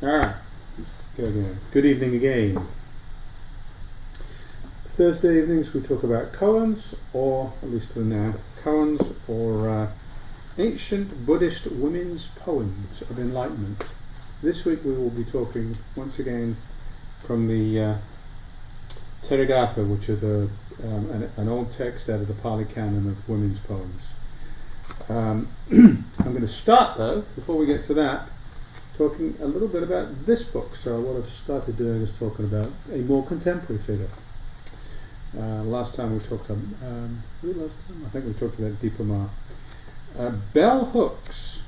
Alright, let's go again. Good evening again. Thursday evenings we talk about koans, or at least for now, koans or ancient Buddhist women's poems of enlightenment. This week we will be talking once again from the Therigatha, which are an old text out of the Pali canon of women's poems. I'm going to start though, before we get to that, talking a little bit about this book. So what I've started doing is talking about a more contemporary figure. Last time we talked about, I think we talked about Deepa Ma. Bell Hooks.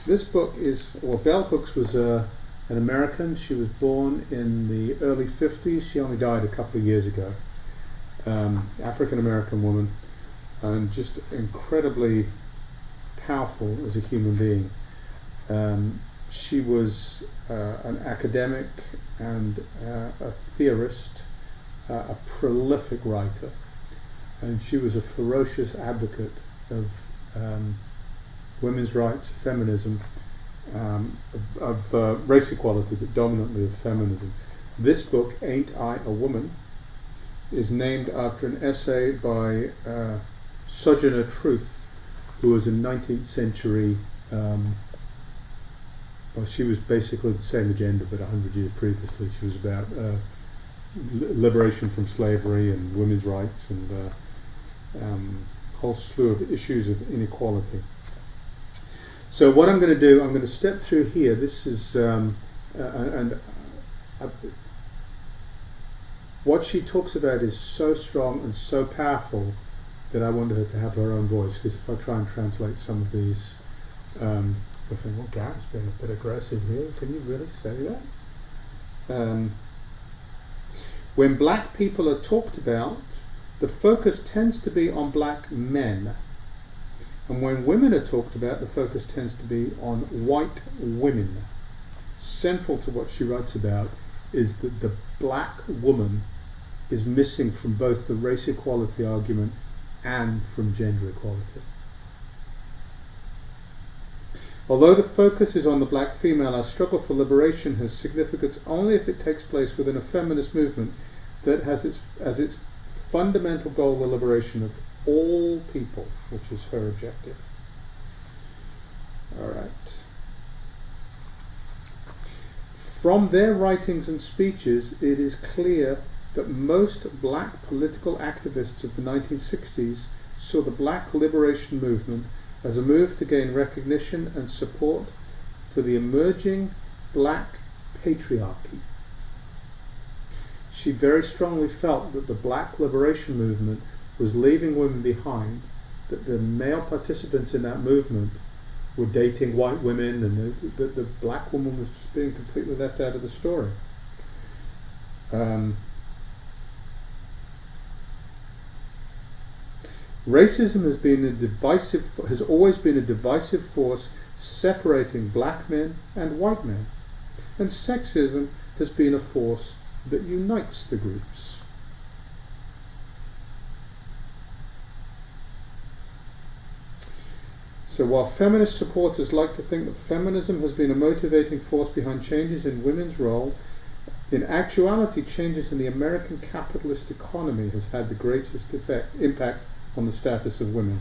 This book is, Bell Hooks was an American. She was born in the early 50s. She only died a couple of years ago. African-American woman, and just incredibly powerful as a human being. She was an academic and a theorist, a prolific writer, and she was a ferocious advocate of women's rights, feminism, of race equality, but dominantly of feminism. This book, Ain't I a Woman, is named after an essay by Sojourner Truth, who was a 19th century, she was basically the same agenda but 100 years previously. She was about liberation from slavery and women's rights and a whole slew of issues of inequality. So what I'm going to do, I'm going to step through here. This is what she talks about is so strong and so powerful that I wanted her to have her own voice, because if I try and translate some of these, I think, well, Gary's being a bit aggressive here. Can you really say that? When black people are talked about, the focus tends to be on black men. And when women are talked about, the focus tends to be on white women. Central to what she writes about is that the black woman is missing from both the race equality argument and from gender equality. Although the focus is on the black female, our struggle for liberation has significance only if it takes place within a feminist movement that has as its fundamental goal the liberation of all people, which is her objective. All right. From their writings and speeches, it is clear that most black political activists of the 1960s saw the black liberation movement as a move to gain recognition and support for the emerging black patriarchy. She very strongly felt that the black liberation movement was leaving women behind, that the male participants in that movement were dating white women, and the black woman was just being completely left out of the story. Racism has always been a divisive force separating black men and white men, and sexism has been a force that unites the groups. So while feminist supporters like to think that feminism has been a motivating force behind changes in women's role, in actuality changes in the American capitalist economy has had the greatest impact on the status of women.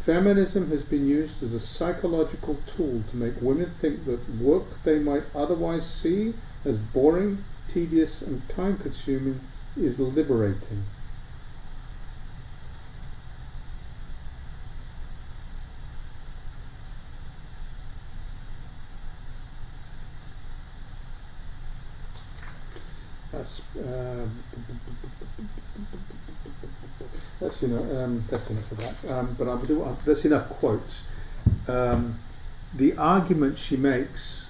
Feminism has been used as a psychological tool to make women think that work they might otherwise see as boring, tedious, and time-consuming is liberating. That's enough of that. But I'll do. That's enough quotes. The argument she makes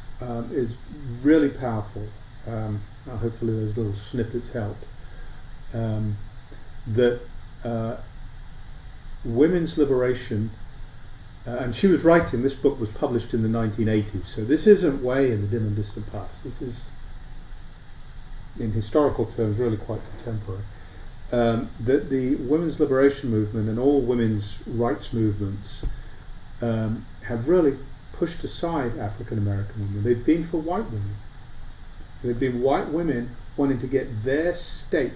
is really powerful. Hopefully, those little snippets help. That women's liberation, and she was writing. This book was published in the 1980s, so this isn't way in the dim and distant past. This is, in historical terms, really quite contemporary. That the women's liberation movement and all women's rights movements have really pushed aside African American women. They've been for white women. They've been white women wanting to get their stake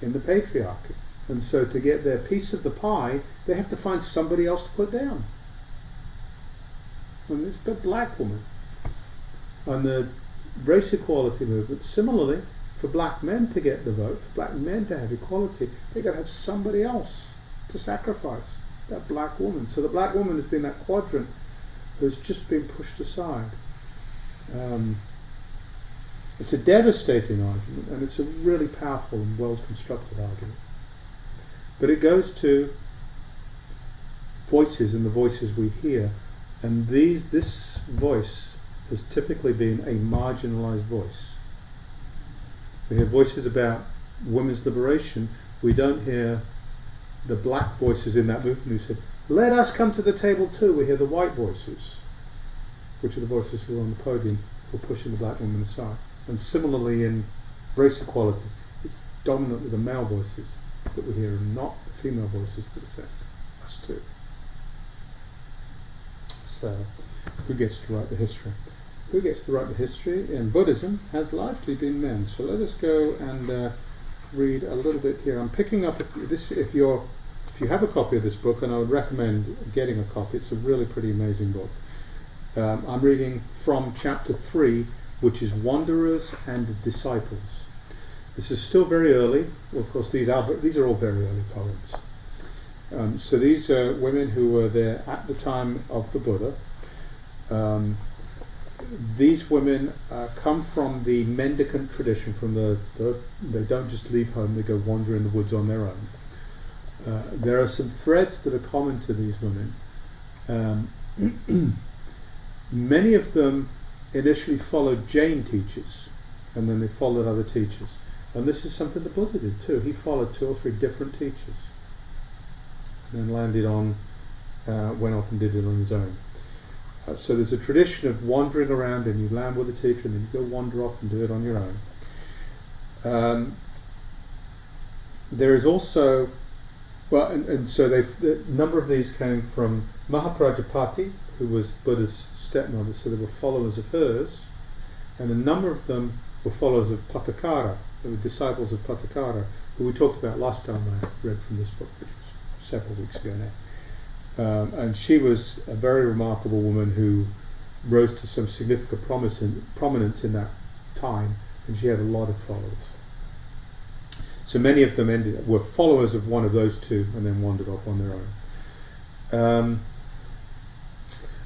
in the patriarchy. And so to get their piece of the pie, they have to find somebody else to put down. And it's the black woman. And the race equality movement, similarly, for black men to get the vote, for black men to have equality, they've got to have somebody else to sacrifice, that black woman. So the black woman has been that quadrant that's just been pushed aside. It's a devastating argument, and it's a really powerful and well-constructed argument. But it goes to voices and the voices we hear, and this voice has typically been a marginalised voice. We hear voices about women's liberation. We don't hear the black voices in that movement who said, let us come to the table too. We hear the white voices, which are the voices who are on the podium, who are pushing the black women aside. And similarly in race equality, it's dominantly the male voices that we hear and not the female voices that say, us too. So, who gets to write the history? Who gets to write the history in Buddhism has largely been men. So let us go and read a little bit here. I'm picking up this. If you have a copy of this book, and I would recommend getting a copy. It's a really pretty amazing book. I'm reading from chapter 3, which is Wanderers and Disciples. This is still very early. Well, of course, these are all very early poems. So these are women who were there at the time of the Buddha. These women come from the mendicant tradition, from they don't just leave home, they go wander in the woods on their own. There are some threads that are common to these women. Many of them initially followed Jain teachers, and then they followed other teachers. And this is something the Buddha did too. He followed 2 or 3 different teachers, and then went off and did it on his own. So there's a tradition of wandering around, and you land with a teacher and then you go wander off and do it on your own. There is also, so a number of these came from Mahaprajapati, who was Buddha's stepmother, so they were followers of hers, and a number of them were followers of Patakara, they were disciples of Patakara, who we talked about last time I read from this book, which was several weeks ago now. And she was a very remarkable woman who rose to some significant prominence in that time, and she had a lot of followers. So many of them were followers of one of those 2 and then wandered off on their own.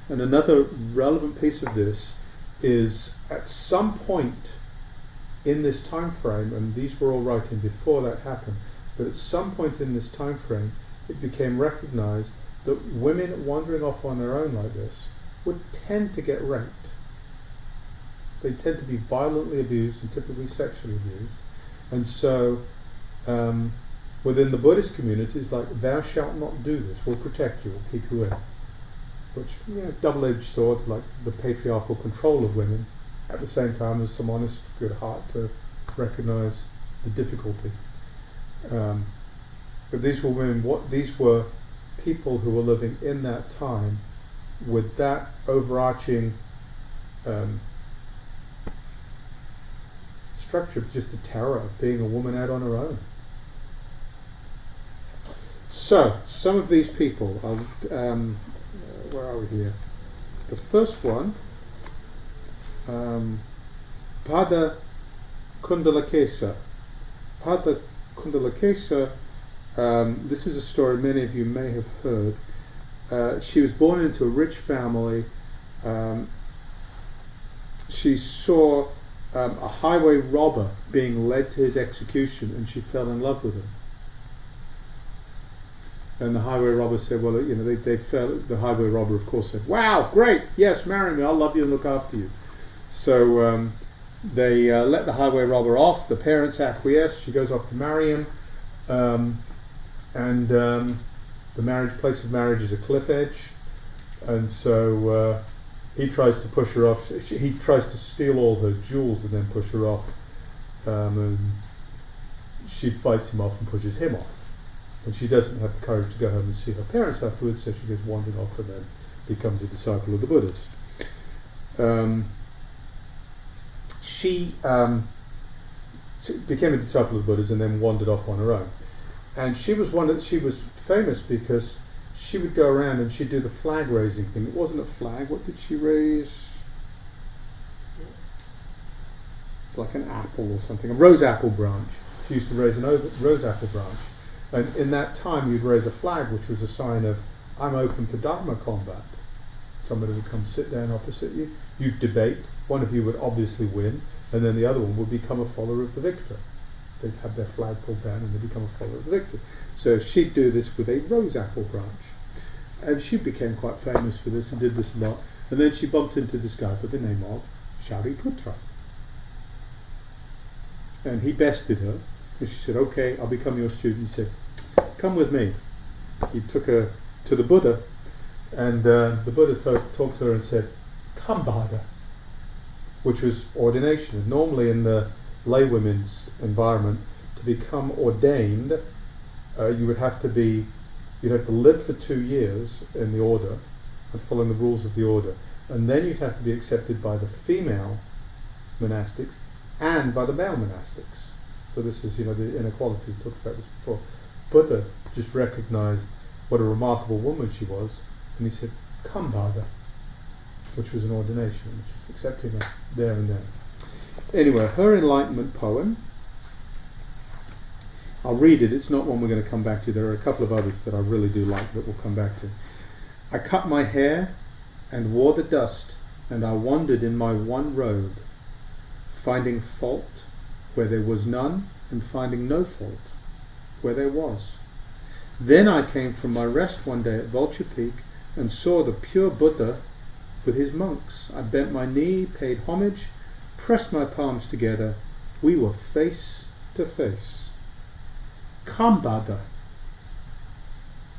And another relevant piece of this is at some point in this time frame, and these were all writing before that happened, but at some point in this time frame it became recognized that women wandering off on their own like this would tend to get raped. They tend to be violently abused and typically sexually abused. And so within the Buddhist communities, like, thou shalt not do this, we'll protect you, we'll keep you in. Which, double-edged sword, like the patriarchal control of women, at the same time as some honest, good heart to recognise the difficulty. But these were women, these were people who were living in that time with that overarching structure of just the terror of being a woman out on her own. So, some of these people, where are we here? The first one, Pada Kundalakesa. Pada Kundalakesa, this is a story many of you may have heard. She was born into a rich family. She saw a highway robber being led to his execution, and she fell in love with him. And the highway robber said, well, they fell. The highway robber, of course, said, wow, great, yes, marry me, I'll love you and look after you. So they let the highway robber off. The parents acquiesce. She goes off to marry him. And the place of marriage is a cliff edge, and so he tries to push her off. He tries to steal all her jewels and then push her off, and she fights him off and pushes him off, and she doesn't have the courage to go home and see her parents afterwards, so she goes wandering off and then becomes a disciple of the Buddha's. Um, she became a disciple of the Buddha's and then wandered off on her own. And she was famous because she would go around and she'd do the flag raising thing. It wasn't a flag. What did she raise? It's like an apple or something, a rose apple branch. She used to raise a rose apple branch. And in that time you'd raise a flag which was a sign of, I'm open for Dharma combat. Somebody would come sit down opposite you, you'd debate, one of you would obviously win, and then the other one would become a follower of the victor. They'd have their flag pulled down and they'd become a follower of the victor. So she'd do this with a rose apple branch. And she became quite famous for this and did this a lot. And then she bumped into this guy by the name of Shariputra. And he bested her. And she said, okay, I'll become your student. He said, come with me. He took her to the Buddha. And the Buddha talked to her and said, Kambada, which was ordination. And normally in the laywomen's environment, to become ordained, you'd have to live for 2 years in the order and following the rules of the order. And then you'd have to be accepted by the female monastics and by the male monastics. So this is, the inequality. We talked about this before. Buddha just recognized what a remarkable woman she was, and he said, Kambada, which was an ordination, just accepting her there and then. Anyway, her enlightenment poem, I'll read it, it's not one we're going to come back to. There are a couple of others that I really do like that we'll come back to. I cut my hair and wore the dust, and I wandered in my one robe, finding fault where there was none, and finding no fault where there was. Then I came from my rest one day at Vulture Peak and saw the pure Buddha with his monks. I bent my knee, paid homage, pressed my palms together. We were face to face. Kambada,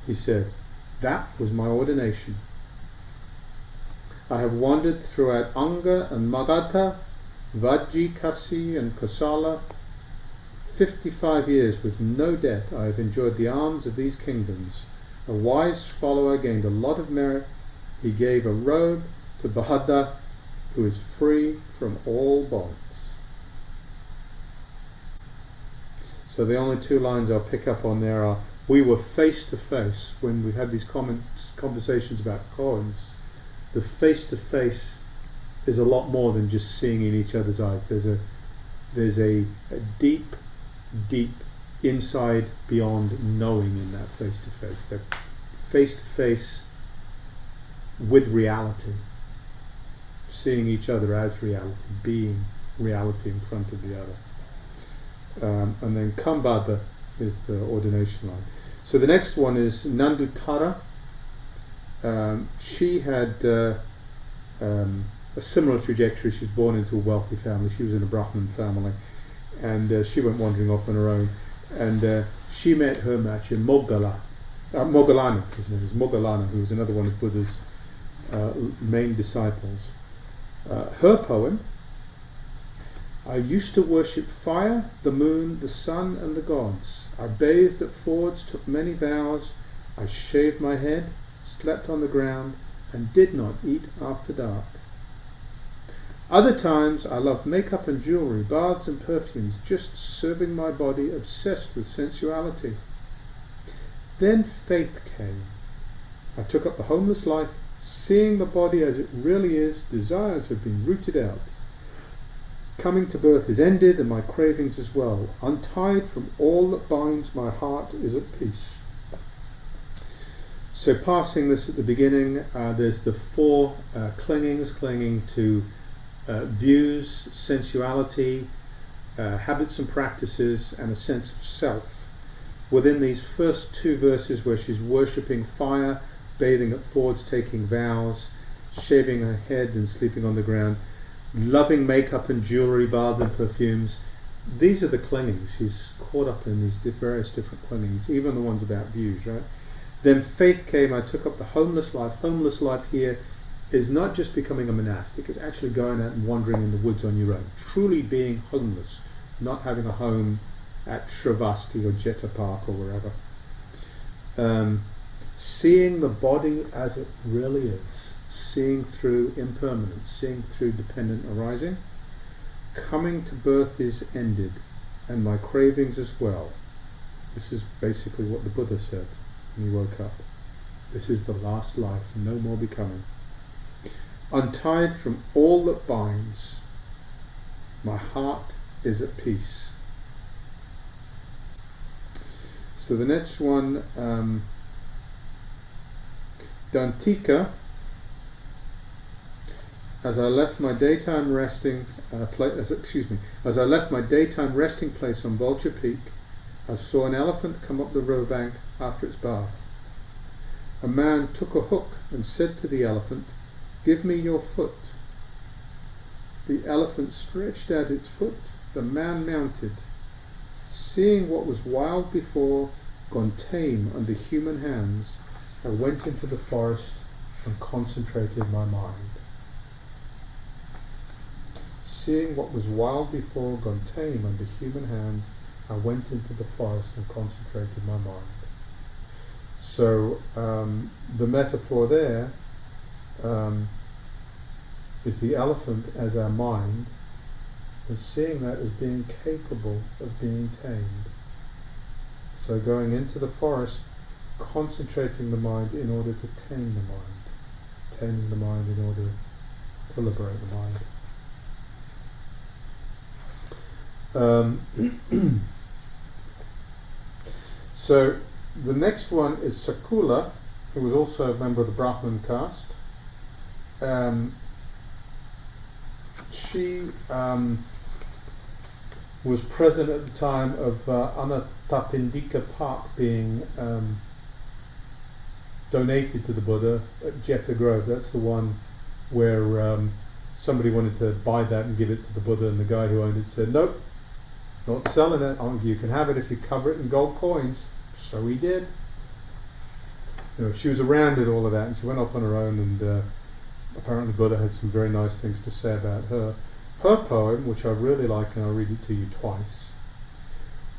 he said, that was my ordination. I have wandered throughout Anga and Magadha, Vajji, Kasi and Kosala. 55 years with no debt I have enjoyed the alms of these kingdoms. A wise follower gained a lot of merit. He gave a robe to Bahadha, who is free from all bonds. So the only 2 lines I'll pick up on there are, we were face to face when we had these conversations about koans. The face to face is a lot more than just seeing in each other's eyes. There's a deep inside beyond knowing in that face to face. They're face to face with reality, seeing each other as reality, being reality in front of the other. And then Kambada is the ordination line. So the next one is Nandutara. She had a similar trajectory. She was born into a wealthy family. She was in a Brahmin family, and she went wandering off on her own. And she met her match in Moggallana. His name is Moggallana, who was another one of Buddha's main disciples. Her poem: I used to worship fire, the moon, the sun and the gods. I bathed at fords, took many vows. I shaved my head, slept on the ground, and did not eat after dark. Other times I loved makeup and jewelry, baths and perfumes, just serving my body, obsessed with sensuality. Then faith came. I took up the homeless life, seeing the body as it really is. Desires have been rooted out. Coming to birth is ended, and my cravings as well. Untied from all that binds, my heart is at peace. So passing this at the beginning, there's the 4 clinging to views, sensuality, habits and practices, and a sense of self. Within these first 2 verses where she's worshipping fire, bathing at fords, taking vows, shaving her head and sleeping on the ground, loving makeup and jewelry, baths and perfumes, these are the clingings. She's caught up in these various different clingings, even the ones about views, right? Then faith came. I took up the homeless life. Homeless life here is not just becoming a monastic, it's actually going out and wandering in the woods on your own, truly being homeless, not having a home at Shravasti or Jetta Park or wherever. Seeing the body as it really is, seeing through impermanence, seeing through dependent arising. Coming to birth is ended, and my cravings as well. This is basically what the Buddha said when he woke up. This is the last life, no more becoming. Untied from all that binds, my heart is at peace. So the next one, Dantika. As I left my daytime resting as I left my daytime resting place on Vulture Peak, I saw an elephant come up the riverbank after its bath. A man took a hook and said to the elephant, "Give me your foot." The elephant stretched out its foot. The man mounted. Seeing what was wild before, gone tame under human hands, I went into the forest and concentrated my mind. Seeing what was wild before, gone tame under human hands, I went into the forest and concentrated my mind. So the metaphor there is the elephant as our mind, and seeing that as being capable of being tamed. So going into the forest, concentrating the mind in order to tame the mind, taming the mind in order to liberate the mind. So the next one is Sakula, who was also a member of the Brahman caste. She was present at the time of Anathapindika Park being donated to the Buddha at Jeta Grove. That's the one where somebody wanted to buy that and give it to the Buddha, and the guy who owned it said, "Nope, not selling it. You can have it if you cover it in gold coins." So he did. She was around at all of that, and she went off on her own, and apparently Buddha had some very nice things to say about her. Her poem, which I really like, and I'll read it to you twice.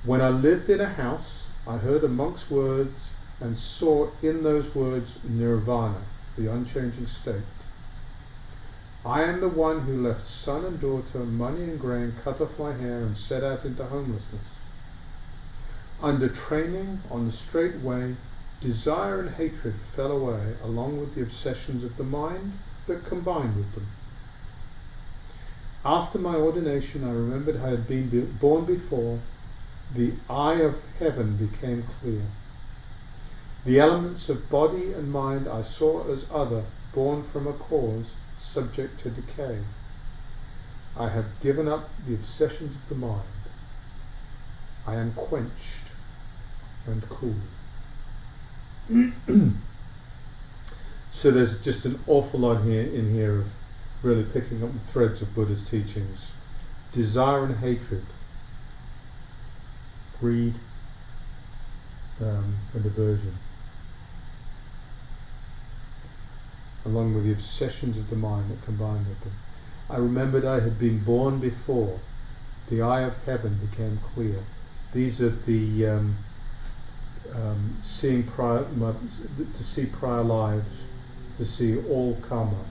When I lived in a house, I heard a monk's words and saw in those words nirvana, the unchanging state. I am the one who left son and daughter, money and grain, cut off my hair, and set out into homelessness. Under training on the straight way, desire and hatred fell away, along with the obsessions of the mind that combined with them. After my ordination, I remembered I had been born before. The eye of heaven became clear. The elements of body and mind I saw as other, born from a cause, subject to decay. I have given up the obsessions of the mind. I am quenched and cool. So there's just an awful lot in here of really picking up the threads of Buddha's teachings. Desire and hatred, greed and aversion, along with the obsessions of the mind that combine with them. I remembered I had been born before. The eye of heaven became clear. These are the seeing prior, to see prior lives, to see all karma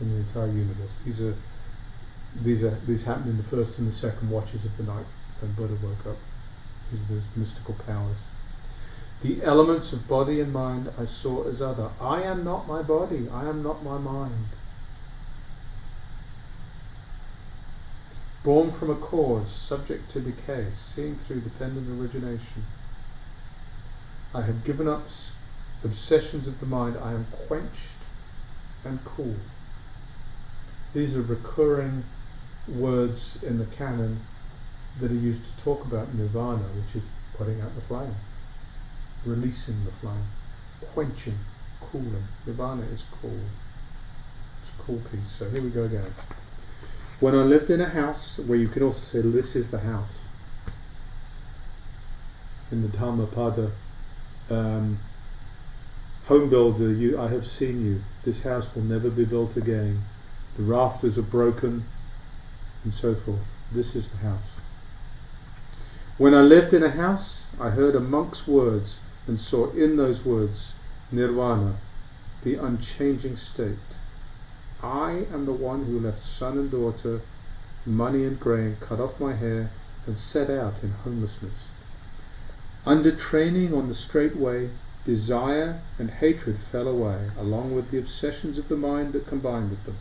in the entire universe. These happened in the first and the second watches of the night when Buddha woke up. These are those mystical powers. The elements of body and mind I saw as other. I am not my body. I am not my mind. Born from a cause, subject to decay, seeing through dependent origination. I have given up obsessions of the mind. I am quenched and cool. These are recurring words in the canon that are used to talk about nirvana, which is putting out the flame, releasing the flame, quenching, cooling. Nirvana is cool. It's a cool piece. So here we go again. When I lived in a house, where you can also say this is the house, in the Dhammapada, home builder, I have seen you. This house will never be built again. The rafters are broken, and so forth. This is the house. When I lived in a house, I heard a monk's words and saw in those words nirvana, the unchanging state. I am the one who left son and daughter, money and grain, cut off my hair, and set out in homelessness. Under training on the straight way, desire and hatred fell away, along with the obsessions of the mind that combined with them.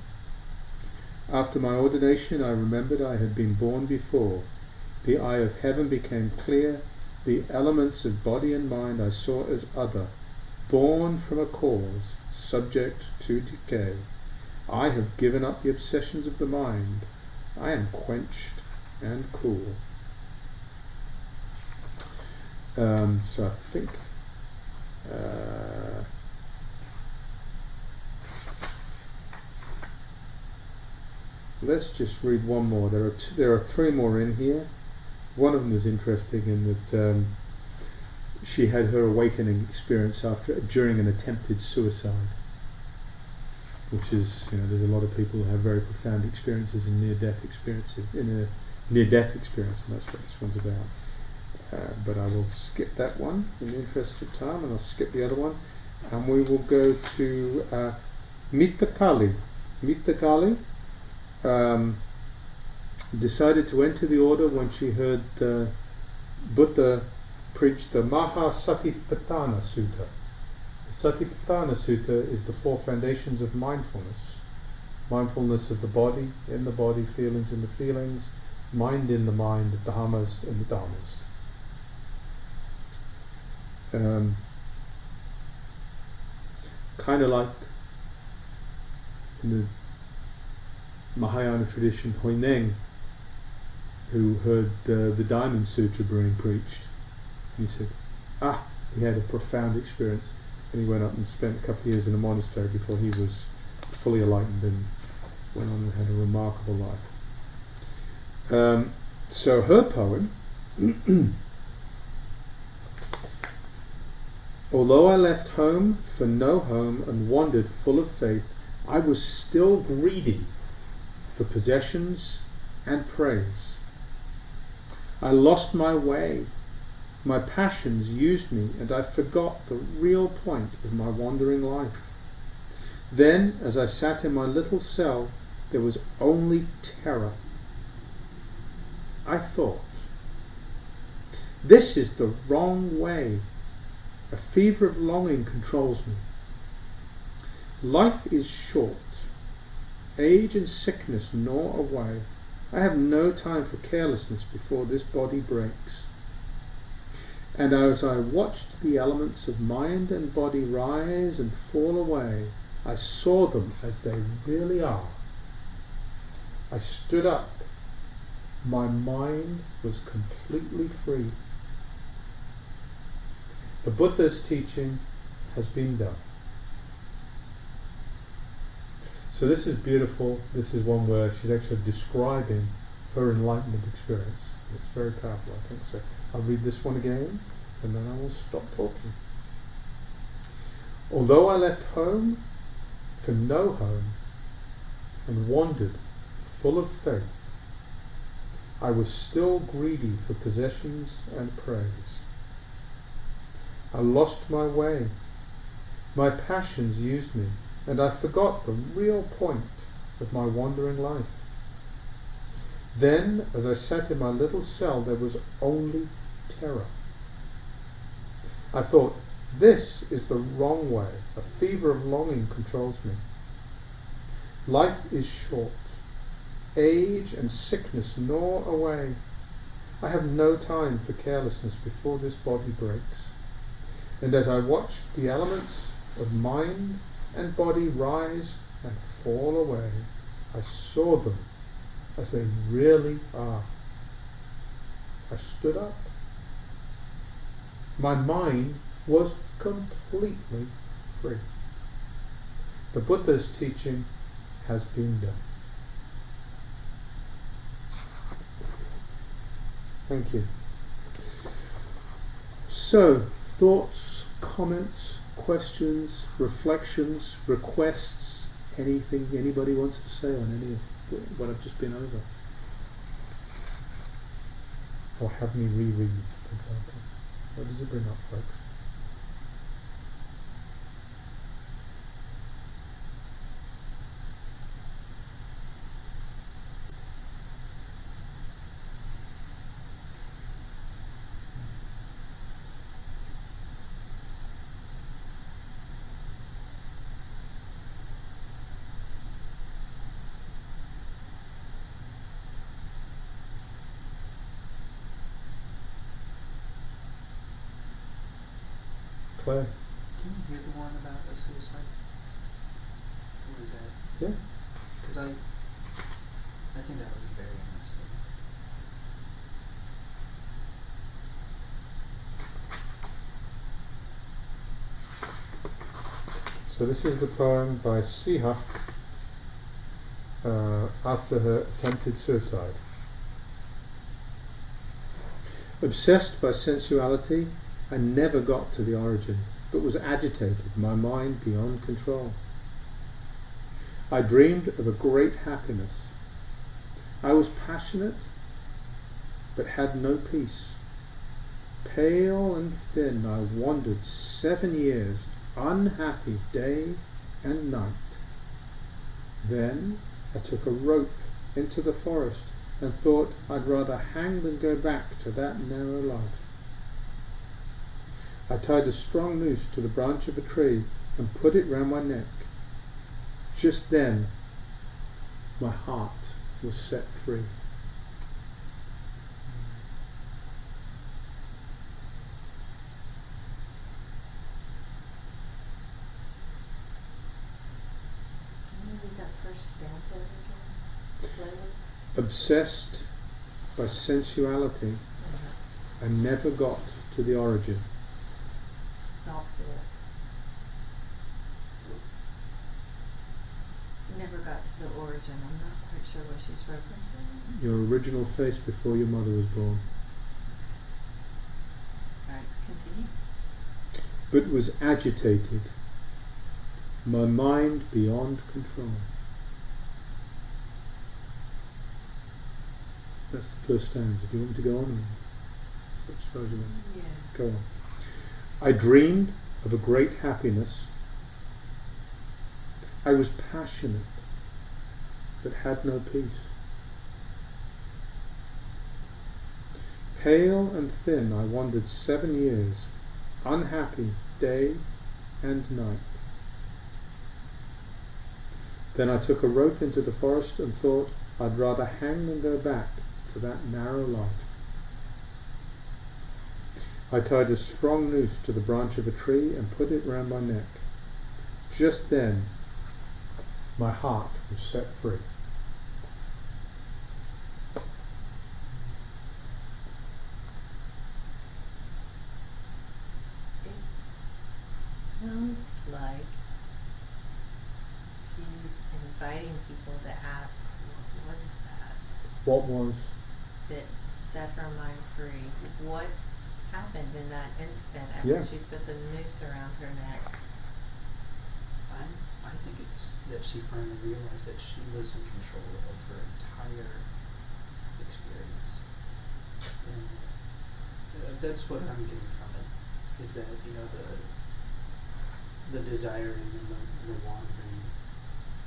After my ordination, I remembered I had been born before. The eye of heaven became clear. The elements of body and mind I saw as other, born from a cause, subject to decay. I have given up the obsessions of the mind. I am quenched and cool. So I think let's just read one more. There are three more in here. One of them is interesting in that she had her awakening experience during an attempted suicide, which is, there's a lot of people who have very profound experiences in near-death experiences, and that's what this one's about. But I will skip that one in the interest of time, and I'll skip the other one, and we will go to Mittakali. Mittakali decided to enter the order when she heard Buddha preach the Mahasatipatthana Sutta. The Satipatthana Sutta is the four foundations of mindfulness. Mindfulness of the body, in the body, feelings in the feelings, mind in the mind, the dhammas in the dhammas. Kind of like in the Mahayana tradition, Huineng, who heard the Diamond Sutra being preached. And he said, he had a profound experience, and he went up and spent a couple of years in a monastery before he was fully enlightened and went on and had a remarkable life. So her poem, although I left home for no home and wandered full of faith, I was still greedy for possessions and praise. I lost my way. My passions used me, and I forgot the real point of my wandering life. Then, as I sat in my little cell, there was only terror. I thought, this is the wrong way. A fever of longing controls me. Life is short. Age and sickness gnaw away. I have no time for carelessness before this body breaks. And as I watched the elements of mind and body rise and fall away, I saw them as they really are. I stood up. My mind was completely free. The Buddha's teaching has been done. So this is beautiful. This is one where she's actually describing her enlightenment experience. It's very powerful, I think. So I'll read this one again, and then I will stop talking. Although I left home for no home and wandered full of faith, I was still greedy for possessions and praise. I lost my way. My passions used me, and I forgot the real point of my wandering life. Then, as I sat in my little cell, there was only terror. I thought, this is the wrong way. A fever of longing controls me. Life is short. Age and sickness gnaw away. I have no time for carelessness before this body breaks. And as I watched the elements of mind and body rise and fall away, I saw them as they really are. I stood up. My mind was completely free. The Buddha's teaching has been done. Thank you. So, thoughts, comments, questions, reflections, requests, anything anybody wants to say on any of what I've just been over? Or have me reread, for example. What does it bring up, folks? Claire. Can you hear the one about a suicide? Or is that? Yeah. Because I think that would be very interesting. So this is the poem by Siha after her attempted suicide. Obsessed by sensuality, I never got to the origin, but was agitated, my mind beyond control. I dreamed of a great happiness. I was passionate, but had no peace. Pale and thin, I wandered 7 years, unhappy day and night. Then I took a rope into the forest and thought I'd rather hang than go back to that narrow life. I tied a strong noose to the branch of a tree and put it round my neck. Just then, my heart was set free. Can you read that first stanza again? Slowly? Obsessed by sensuality, I never got to the origin. Stop there. Never got to the origin. I'm not quite sure what she's referencing. Your original face before your mother was born. Alright, continue. But was agitated, my mind beyond control. That's the first stanza. Do you want me to go on? As far as you want. Yeah. Go on. I dreamed of a great happiness. I was passionate, but had no peace. Pale and thin, I wandered 7 years, unhappy day and night. Then I took a rope into the forest and thought I'd rather hang than go back to that narrow life. I tied a strong noose to the branch of a tree and put it round my neck. Just then, my heart was set free. It sounds like she's inviting people to ask, what was that? What was? That set her mind free. What happened in that instant after Yeah. she put the noose around her neck? I think it's that she finally realized that she was in control of her entire experience. And that's what I'm getting from it, is that, the desiring and the wandering,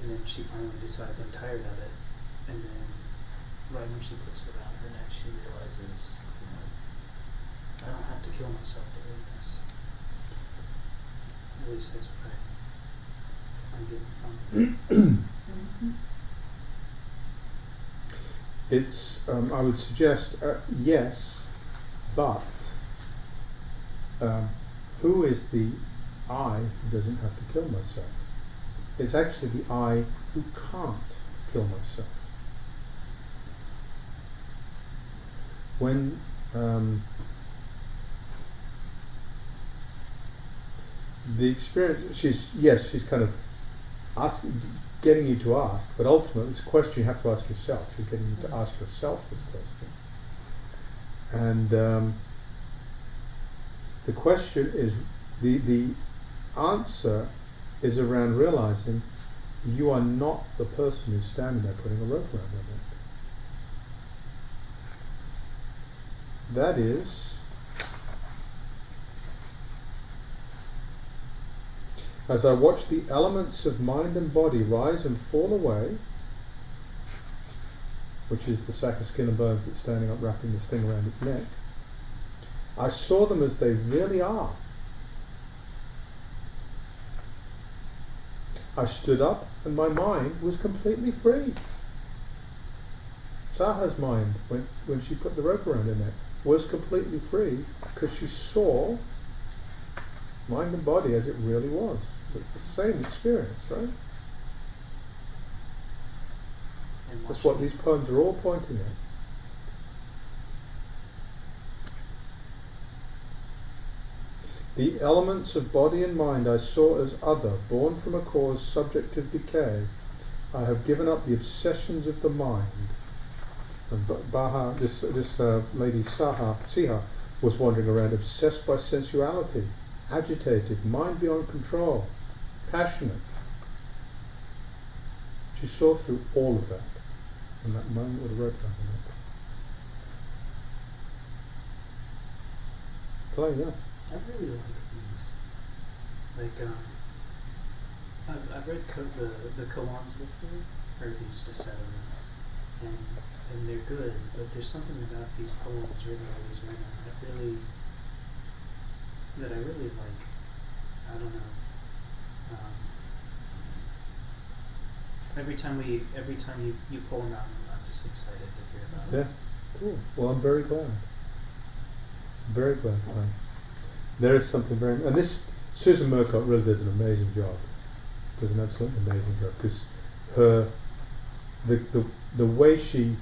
and then she finally decides, I'm tired of it, and then right when she puts it around her neck, she realizes, I don't have to kill myself to win this. At least that's what I'm getting from it. It's, I would suggest, yes, but who is the I who doesn't have to kill myself? It's actually the I who can't kill myself. When the experience, she's kind of getting you to ask, but ultimately it's a question you have to ask yourself. She's getting you to ask yourself this question. And the question is, the answer is around realizing you are not the person who's standing there putting a rope around your neck. That is, as I watch the elements of mind and body rise and fall away, which is the sack of skin and bones that's standing up wrapping this thing around its neck, I saw them as they really are. I stood up and my mind was completely free. Saha's mind, when she put the rope around her neck, was completely free because she saw mind and body as it really was. So it's the same experience, right? And That's what watching these poems are all pointing at. The elements of body and mind I saw as other, born from a cause subject to decay. I have given up the obsessions of the mind. And Baha, this lady Siha, was wandering around obsessed by sensuality, agitated, mind beyond control, passionate. She saw through all of that in that moment with a rope around her neck. Play, yeah. I really like these. Like, I've read the koans before, or at least a set of them, and they're good. But there's something about these poems written by these women that I really like. I don't know. Every time you pull them out, I'm just excited to hear about it. Yeah, cool. Well, I'm very glad. Very glad, Clay. There is something very, and this Susan Murcott really does an amazing job. Does an absolutely amazing job because the way she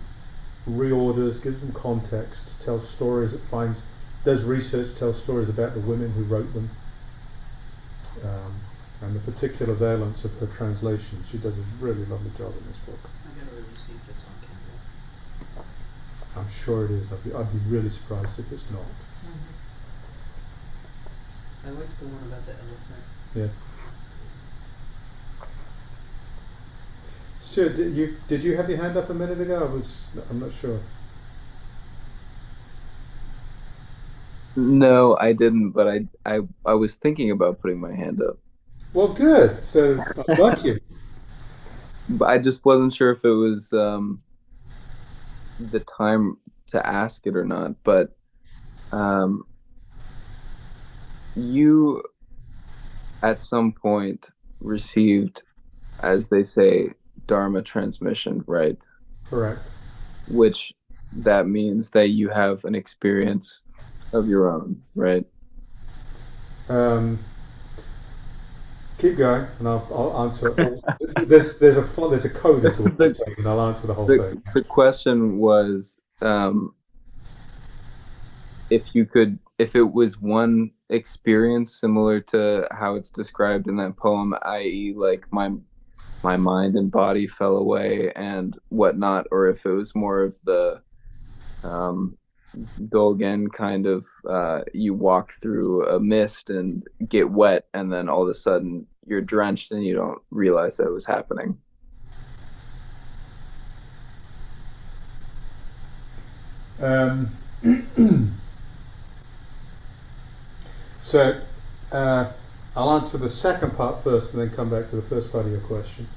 reorders, gives them context, tells stories, does research, tells stories about the women who wrote them, and the particular valence of her translation. She does a really lovely job in this book. I gotta really see if it's on Kindle. I'm sure it is. I'd be really surprised if it's not. I liked the one about the elephant. Yeah. That's good. Stuart, did you have your hand up a minute ago? I'm not sure. No, I didn't, but I was thinking about putting my hand up. Well, good. So, like you. But I just wasn't sure if it was the time to ask it or not. But you, at some point, received, as they say, Dharma transmission, right? Correct. Which that means that you have an experience of your own, right? Keep going, and I'll answer all. There's a code into what you're saying, and I'll answer the whole thing. The question was, if it was one experience similar to how it's described in that poem, i.e., like my mind and body fell away and whatnot, or if it was more of the Dogen kind of, you walk through a mist and get wet, and then all of a sudden you're drenched and you don't realize that it was happening. So I'll answer the second part first and then come back to the first part of your question.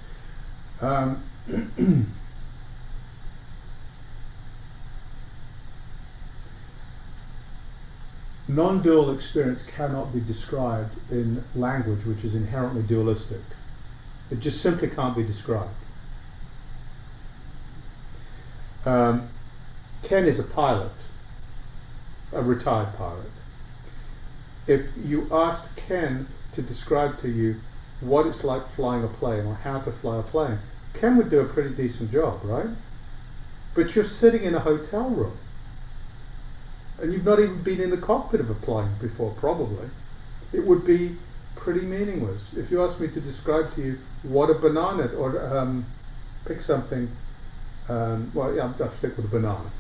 Non-dual experience cannot be described in language which is inherently dualistic. It just simply can't be described. Ken is a pilot, a retired pilot. If you asked Ken to describe to you what it's like flying a plane or how to fly a plane, Ken would do a pretty decent job, right? But you're sitting in a hotel room and you've not even been in the cockpit of a plane before, probably. It would be pretty meaningless. If you asked me to describe to you what a banana, or pick something, well, yeah, I'll stick with a banana.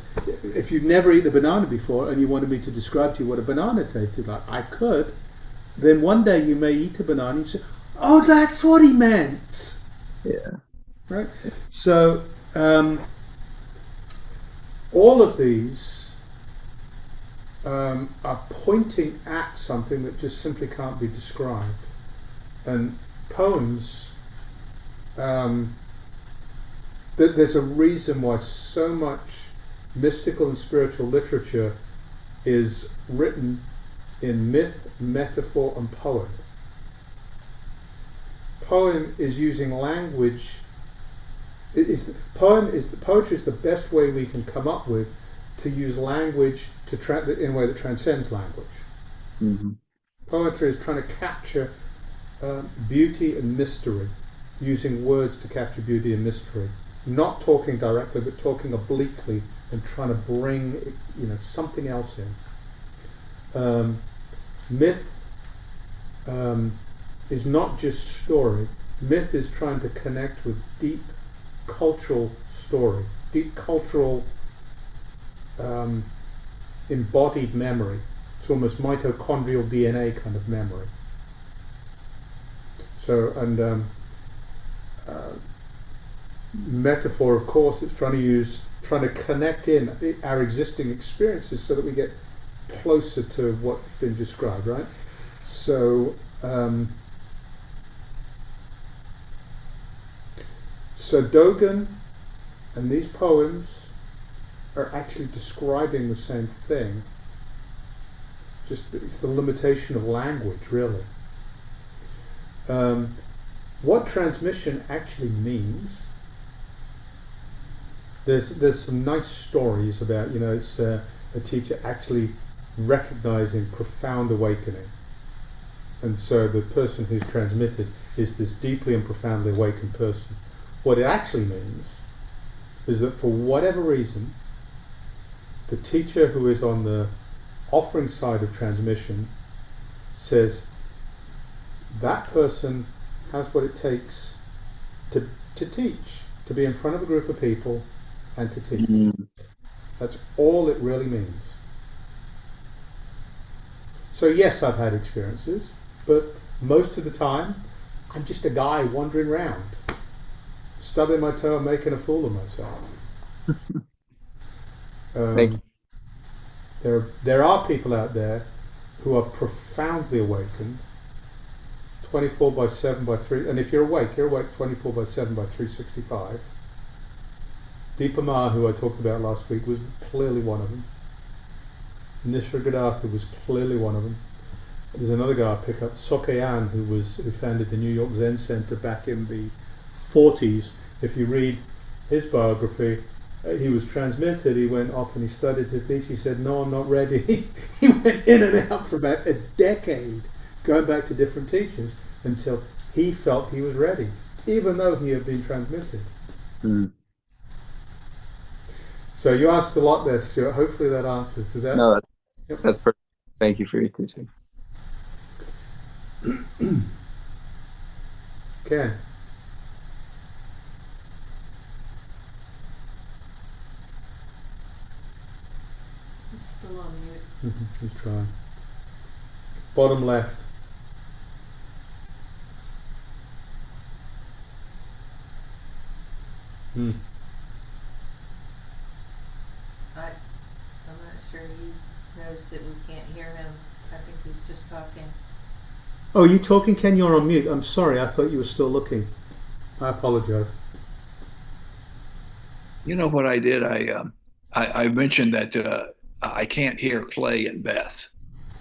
If you've never eaten a banana before and you wanted me to describe to you what a banana tasted like, I could. Then one day you may eat a banana and you say, oh, that's what he meant. Yeah. Right? So, all of these are pointing at something that just simply can't be described. And poems, there's a reason why so much mystical and spiritual literature is written in myth, metaphor, and poem. Poem is using language. Poetry is the best way we can come up with to use language in a way that transcends language. Mm-hmm. Poetry is trying to capture beauty and mystery, using words to capture beauty and mystery. Not talking directly, but talking obliquely and trying to bring something else in. Myth is not just story. Myth is trying to connect with deep cultural story, deep cultural embodied memory. It's almost mitochondrial DNA kind of memory. So, and metaphor, of course, it's trying to connect in our existing experiences so that we get closer to what's been described, right? So, so Dogen and these poems are actually describing the same thing. Just it's the limitation of language, really. What transmission actually means. There's some nice stories about it's a teacher actually recognizing profound awakening, and so the person who's transmitted is this deeply and profoundly awakened person. What it actually means is that for whatever reason, the teacher who is on the offering side of transmission says that person has what it takes to teach, to be in front of a group of people and to teach. That's all it really means. So yes, I've had experiences, but most of the time I'm just a guy wandering around, stubbing my toe and making a fool of myself. Thank you. There are people out there who are profoundly awakened, 24 by 7 by 3, and if you're awake 24 by 7 by 365. Deepa Ma, who I talked about last week, was clearly one of them. Therigatha was clearly one of them. There's another guy I pick up, Sokayan, who founded the New York Zen Center back in the 40s. If you read his biography, he was transmitted, he went off and he studied to teach. He said, no, I'm not ready. He went in and out for about a decade, going back to different teachers until he felt he was ready, even though he had been transmitted. So you asked a lot there, Stuart. Hopefully that answers. Does that? No, Yep. that's perfect. Thank you for your teaching. Ken. It's still on mute. He's trying. Bottom left. I'm not sure he knows that we can't hear him. I think he's just talking. Oh, you talking, Ken? You're on mute. I'm sorry. I thought you were still looking. I apologize. You know what I did? I mentioned that I can't hear Clay and Beth.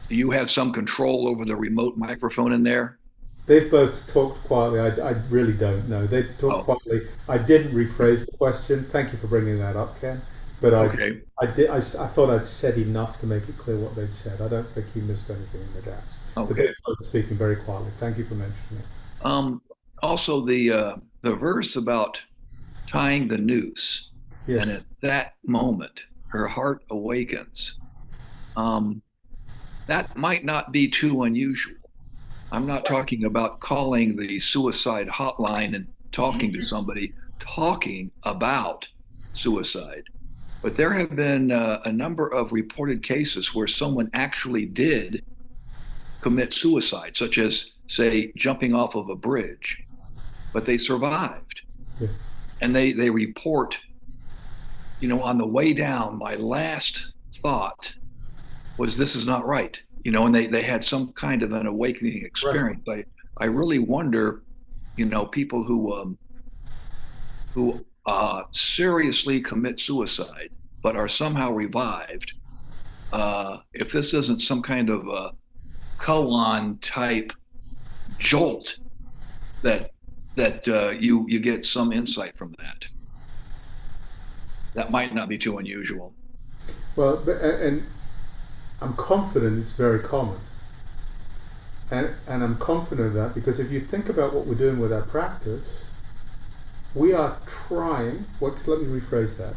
Do you have some control over the remote microphone in there? They've both talked quietly. I really don't know. They talked quietly. I didn't rephrase the question. Thank you for bringing that up, Ken. But Okay. I thought I'd said enough to make it clear what they'd said. I don't think you missed anything in the gaps. But Okay. they're both speaking very quietly. Thank you for mentioning it. Also, the verse about tying the noose, Yes. and at that moment, her heart awakens. That might not be too unusual. I'm not talking about calling the suicide hotline and talking to somebody, talking about suicide. But there have been a number of reported cases where someone actually did commit suicide, such as, say, jumping off of a bridge, but they survived. Yeah. And they report, on the way down, my last thought was, this is not right. And they had some kind of an awakening experience. Right. I really wonder, people who seriously commit suicide but are somehow revived, if this isn't some kind of a koan type jolt that you get some insight from that. That might not be too unusual. Well, and I'm confident it's very common. And I'm confident of that, because if you think about what we're doing with our practice, we are trying, let me rephrase that.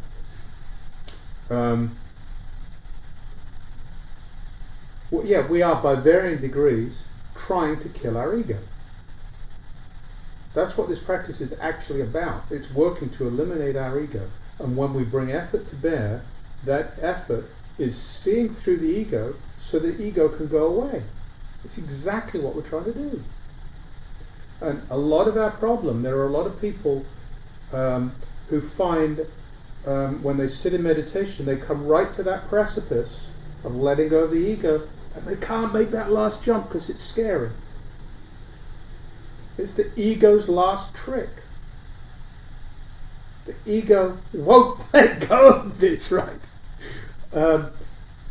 We are by varying degrees trying to kill our ego. That's what this practice is actually about. It's working to eliminate our ego. And when we bring effort to bear, that effort is seeing through the ego so the ego can go away. It's exactly what we're trying to do. And a lot of our problem, there are a lot of people who find when they sit in meditation, they come right to that precipice of letting go of the ego, and they can't make that last jump because it's scary. It's the ego's last trick. The ego won't let go of this, right?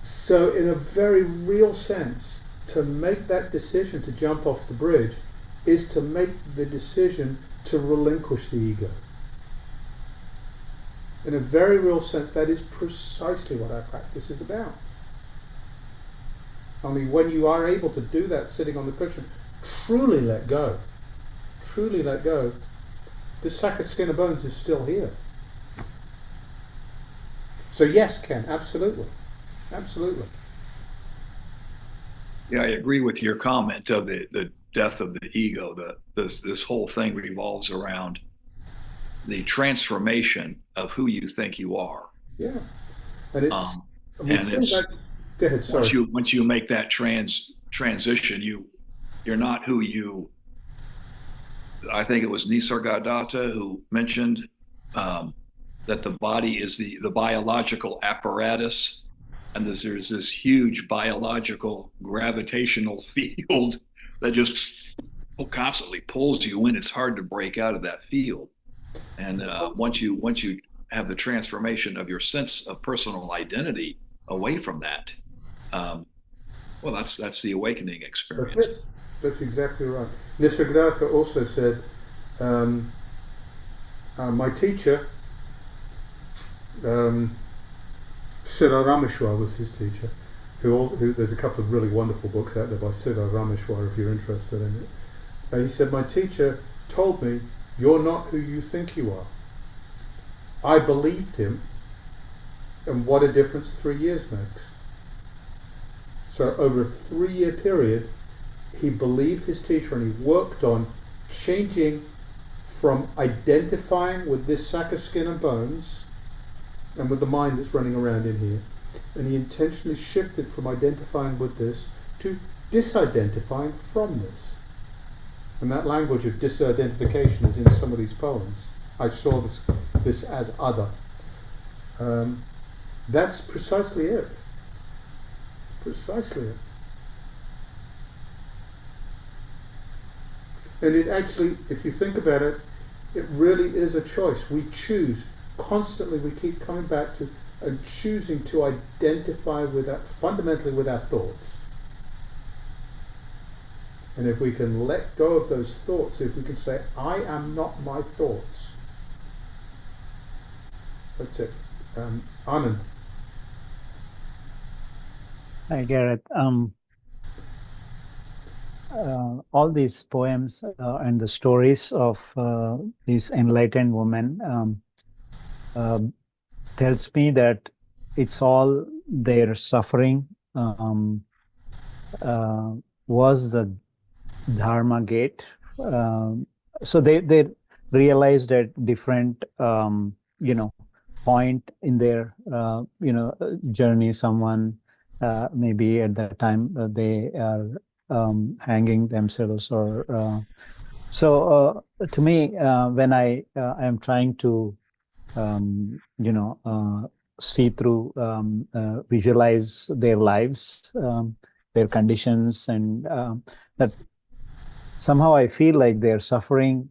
So in a very real sense, to make that decision to jump off the bridge is to make the decision to relinquish the ego. In a very real sense, that is precisely what our practice is about. Only when you are able to do that sitting on the cushion, truly let go, this sack of skin and bones is still here. So yes, Ken, absolutely. Yeah, I agree with your comment of the death of the ego. This whole thing revolves around the transformation of who you think you are. Yeah, and it's and it's go ahead. Sorry. Once you make that transition, you're not who you. I think it was Nisargadatta who mentioned that the body is the biological apparatus, and there's this huge biological gravitational field that just constantly pulls you in. It's hard to break out of that field. And once you have the transformation of your sense of personal identity away from that, well, that's the awakening experience. That's exactly right. Nisargadatta also said, my teacher, Siddha Rameshwar was his teacher, who there's a couple of really wonderful books out there by Siddha Rameshwar if you're interested in it. He said, my teacher told me, you're not who you think you are. I believed him, and what a difference 3 years makes. So over a 3-year period, he believed his teacher, and he worked on changing from identifying with this sack of skin and bones and with the mind that's running around in here, and he intentionally shifted from identifying with this to disidentifying from this. And that language of disidentification is in some of these poems. I saw this as other. That's precisely it. And it actually, if you think about it, it really is a choice. We choose constantly. We keep coming back to and choosing to identify fundamentally with our thoughts. And if we can let go of those thoughts, if we can say, I am not my thoughts, that's it. Anand. Hi, Gareth. All these poems and the stories of these enlightened women tells me that it's all their suffering was the Dharma gate. So they realized at different point in their journey. Someone maybe at that time they are hanging themselves, or so to me when I am trying to see through, visualize their lives, their conditions, and that somehow I feel like their suffering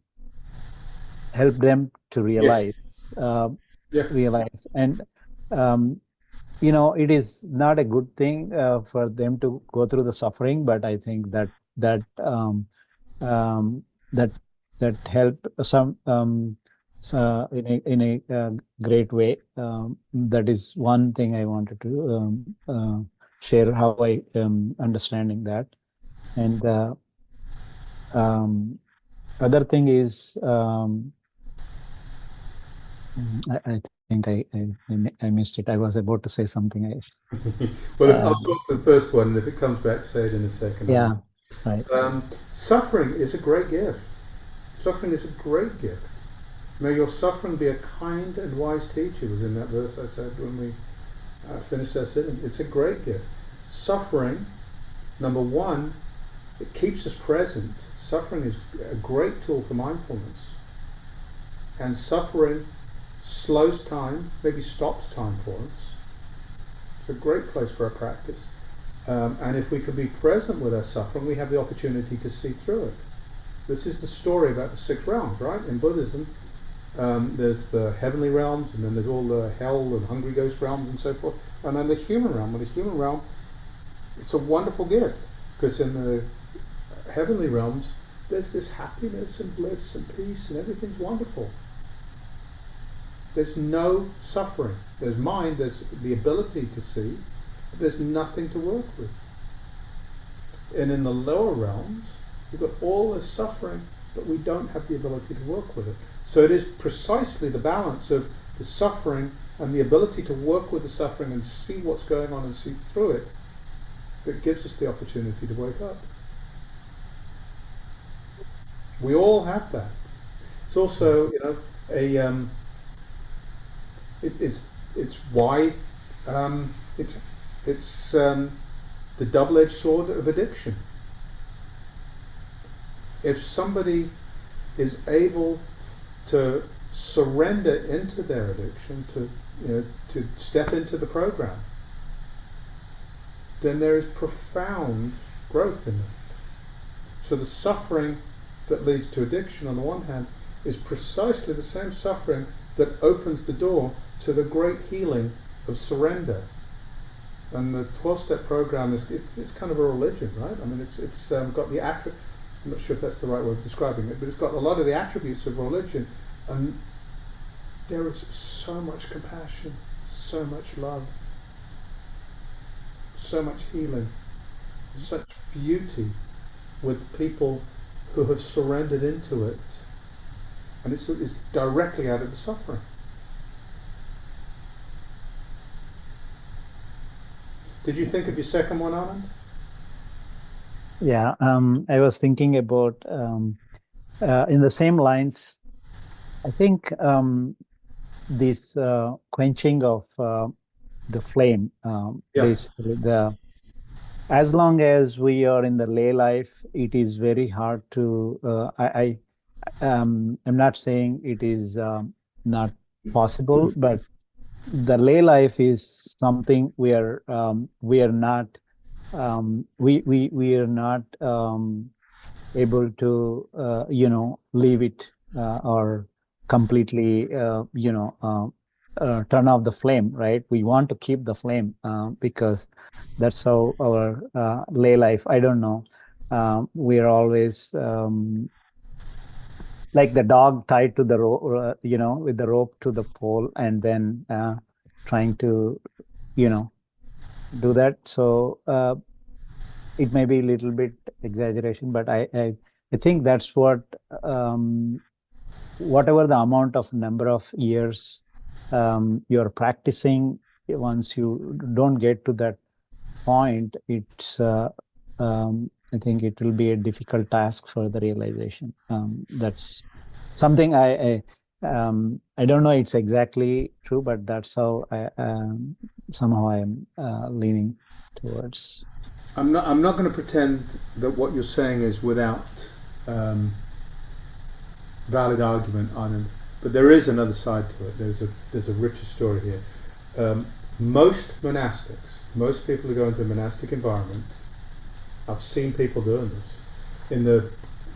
helped them to realize, realize. And it is not a good thing for them to go through the suffering, but I think that helped some in a great way. That is one thing I wanted to share how I understanding that. And other thing is, I think I missed it. I was about to say something. Well, I'll talk to the first one, and if it comes back, say it in a second. Yeah, right. Suffering is a great gift. Suffering is a great gift. May your suffering be a kind and wise teacher, was in that verse I said when we finished our sitting. It's a great gift. Suffering, number one, it keeps us present. Suffering is a great tool for mindfulness. And suffering slows time, maybe stops time for us. It's a great place for our practice. And if we can be present with our suffering, we have the opportunity to see through it. This is the story about the 6 realms, right? In Buddhism, there's the heavenly realms, and then there's all the hell and hungry ghost realms and so forth. And then the human realm. And the human realm, it's a wonderful gift, because in the heavenly realms, there's this happiness and bliss and peace, and everything's wonderful. There's no suffering. There's mind, there's the ability to see, but there's nothing to work with. And in the lower realms, we've got all this suffering, but we don't have the ability to work with it. So it is precisely the balance of the suffering and the ability to work with the suffering and see what's going on and see through it that gives us the opportunity to wake up. We all have that. It's also, it's why it's the double-edged sword of addiction. If somebody is able to surrender into their addiction, to step into the program, then there is profound growth in it. So the suffering that leads to addiction, on the one hand, is precisely the same suffering that opens the door to the great healing of surrender. And the 12-step program it's kind of a religion, right? I mean, it's got the I'm not sure if that's the right way of describing it, but it's got a lot of the attributes of religion, and there is so much compassion, so much love, so much healing, such beauty with people who have surrendered into it, and it's directly out of the suffering. Did you think of your second one, Anand? Yeah, I was thinking about in the same lines. I think this quenching of the flame, basically as long as we are in the lay life, it is very hard to. I'm not saying it is not possible, but the lay life is something we are not we are not able to leave it or completely turn off the flame, right? We want to keep the flame because that's how our lay life. I don't know. We are always like the dog tied to the rope, with the rope to the pole, and then trying to, do that. So it may be a little bit exaggeration, but I think that's what whatever the amount of number of years you're practicing, once you don't get to that point, it's I think it will be a difficult task for the realization. That's something I don't know it's exactly true, but that's how I somehow I am leaning towards. I'm not going to pretend that what you're saying is without valid argument, Anand, but there is another side to it. There's a richer story here. Most monastics, most people who go into a monastic environment, I've seen people doing this. In the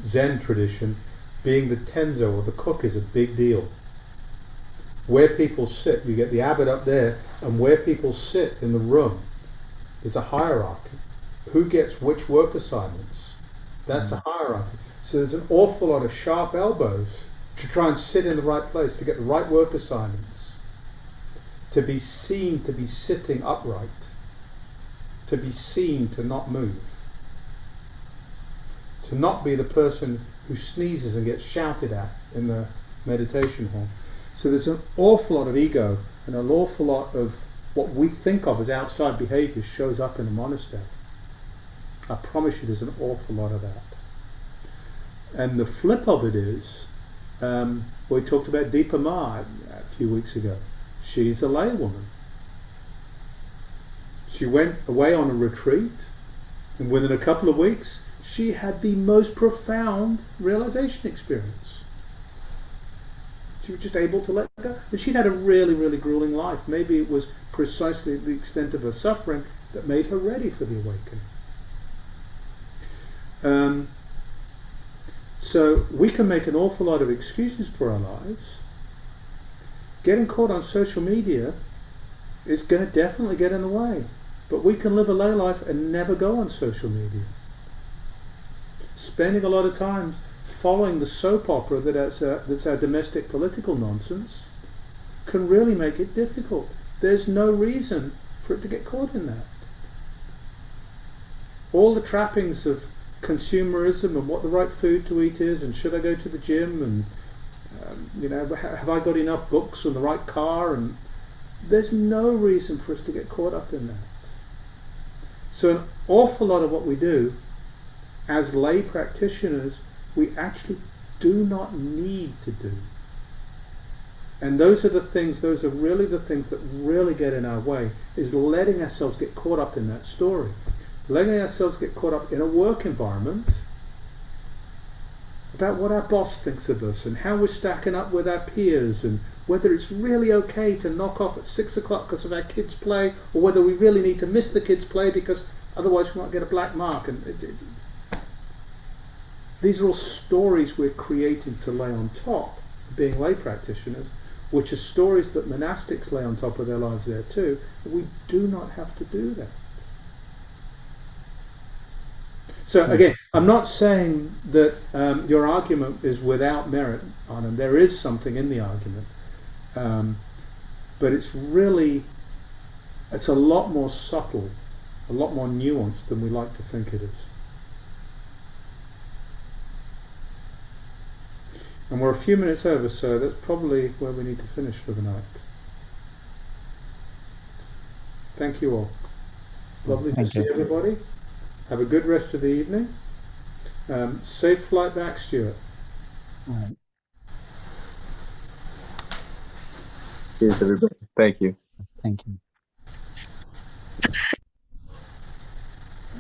Zen tradition, being the tenzo or the cook is a big deal. Where people sit, you get the abbot up there, and where people sit in the room, there's a hierarchy. Who gets which work assignments? That's a hierarchy. So there's an awful lot of sharp elbows to try and sit in the right place, to get the right work assignments, to be seen to be sitting upright, to be seen to not move. to not be the person who sneezes and gets shouted at in the meditation hall. So there's an awful lot of ego and an awful lot of what we think of as outside behavior shows up in a monastery. I promise you there's an awful lot of that. And the flip of it is, we talked about Deepa Ma a few weeks ago. She's a laywoman. She went away on a retreat, and within a couple of weeks, she had the most profound realization experience. She was just able to let go. And she'd had a really, really grueling life. Maybe it was precisely the extent of her suffering that made her ready for the awakening. So we can make an awful lot of excuses for our lives. Getting caught on social media is going to definitely get in the way. But we can live a lay life and never go on social media. Spending a lot of time following the soap opera that's our domestic political nonsense can really make it difficult. There's no reason for it to get caught in that. All the trappings of consumerism and what the right food to eat is, and should I go to the gym, and have I got enough books and the right car, and there's no reason for us to get caught up in that. So an awful lot of what we do as lay practitioners, we actually do not need to do. And those are really the things that really get in our way, is letting ourselves get caught up in that story. Letting ourselves get caught up in a work environment about what our boss thinks of us and how we're stacking up with our peers, and whether it's really okay to knock off at 6 o'clock because of our kids' play, or whether we really need to miss the kids' play because otherwise we might get a black mark. These are all stories we're creating to lay on top of being lay practitioners, which are stories that monastics lay on top of their lives there too. We do not have to do that. So again, I'm not saying that your argument is without merit, Anand. There is something in the argument, but it's a lot more subtle, a lot more nuanced than we like to think it is. And we're a few minutes over, so that's probably where we need to finish for the night. Thank you all. Lovely to see everybody. Have a good rest of the evening. Safe flight back, Stuart. All right. Cheers, everybody. Thank you. Thank you.